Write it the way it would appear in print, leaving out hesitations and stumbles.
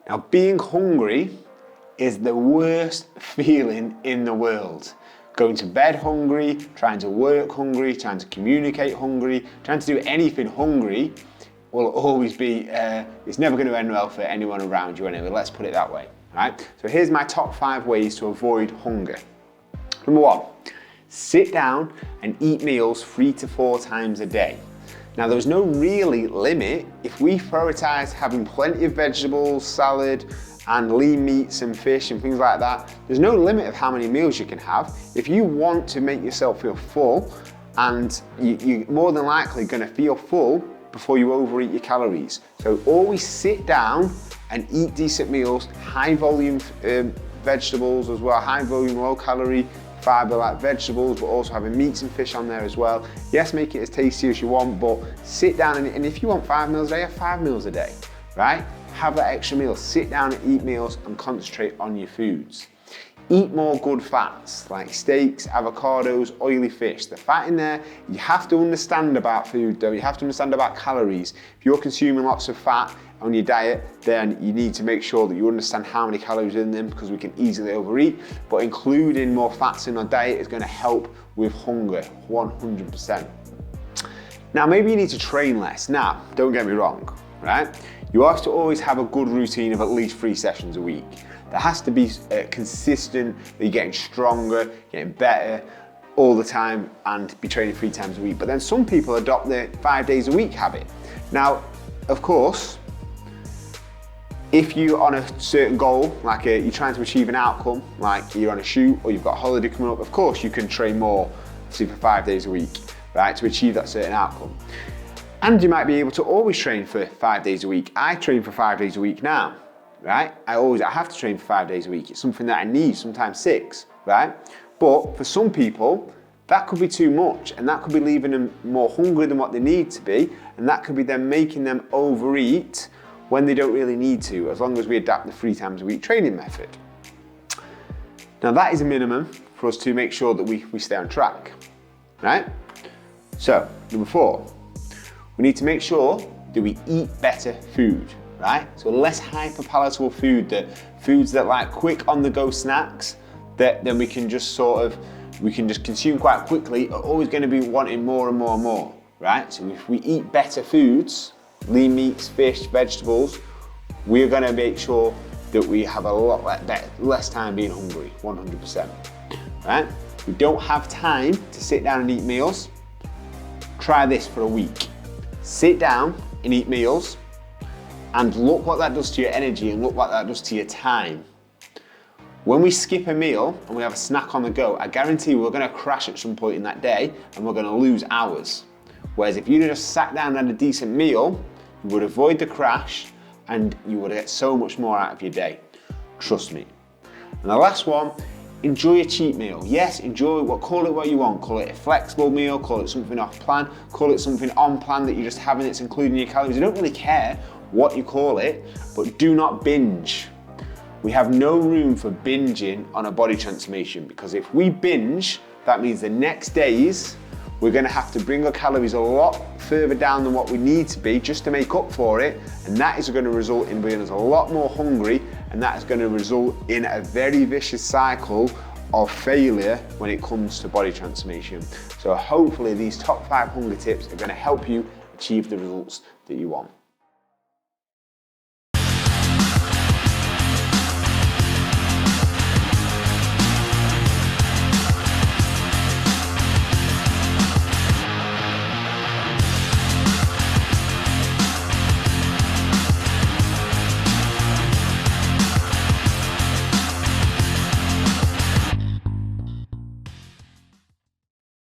Now, being hungry is the worst feeling in the world. Going to bed hungry, trying to work hungry, trying to communicate hungry, trying to do anything hungry will always be, it's never going to end well for anyone around you anyway, let's put it that way, right? So here's my top 5 ways to avoid hunger. Number 1, sit down and eat meals 3 to 4 times a day. Now there's no really limit. If we prioritize having plenty of vegetables, salad, and lean meats and fish and things like that, there's no limit of how many meals you can have. If you want to make yourself feel full, and you're more than likely gonna feel full before you overeat your calories. So always sit down and eat decent meals, high volume vegetables as well, high volume, low calorie, fiber like vegetables, but also having meats and fish on there as well. Yes, make it as tasty as you want, but sit down and if you want 5 meals a day, have 5 meals a day, right? Have that extra meal, sit down and eat meals and concentrate on your foods. Eat more good fats like steaks, avocados, oily fish. The fat in there, you have to understand about food though, you have to understand about calories. If you're consuming lots of fat on your diet, then you need to make sure that you understand how many calories are in them because we can easily overeat, but including more fats in our diet is gonna help with hunger, 100%. Now, maybe you need to train less. Now, don't get me wrong, right? You have to always have a good routine of at least 3 sessions a week. There has to be consistent, that you're getting stronger, getting better all the time and be training 3 times a week. But then some people adopt the 5 days a week habit. Now, of course, if you're on a certain goal, like you're trying to achieve an outcome, like you're on a shoot or you've got a holiday coming up, of course you can train more, say for 5 days a week, right, to achieve that certain outcome. And you might be able to always train for 5 days a week. I train for 5 days a week now, right? I have to train for 5 days a week. It's something that I need, sometimes 6, right? But for some people, that could be too much and that could be leaving them more hungry than what they need to be, and that could be then making them overeat when they don't really need to, as long as we adapt the 3 times a week training method. Now that is a minimum for us to make sure that we stay on track, right? So, number 4, we need to make sure that we eat better food, right? So less hyper-palatable food, foods that like quick on-the-go snacks that then we can just consume quite quickly are always gonna be wanting more and more and more, right? So if we eat better foods, lean meats, fish, vegetables, we're gonna make sure that we have a lot less time being hungry, 100%, right? If we don't have time to sit down and eat meals, try this for a week. Sit down and eat meals and look what that does to your energy and look what that does to your time. When we skip a meal and we have a snack on the go, I guarantee we're gonna crash at some point in that day and we're gonna lose hours. Whereas if you just sat down and had a decent meal, you would avoid the crash and you would get so much more out of your day. Trust me. And the last one, enjoy a cheat meal. Yes, call it what you want. Call it a flexible meal, call it something off plan, call it something on plan that you're just having that's including your calories. I don't really care what you call it, but do not binge. We have no room for binging on a body transformation, because if we binge, that means the next days we're gonna have to bring our calories a lot further down than what we need to be just to make up for it, and that is gonna result in being us a lot more hungry, and that is gonna result in a very vicious cycle of failure when it comes to body transformation. So hopefully these top 5 hunger tips are gonna help you achieve the results that you want.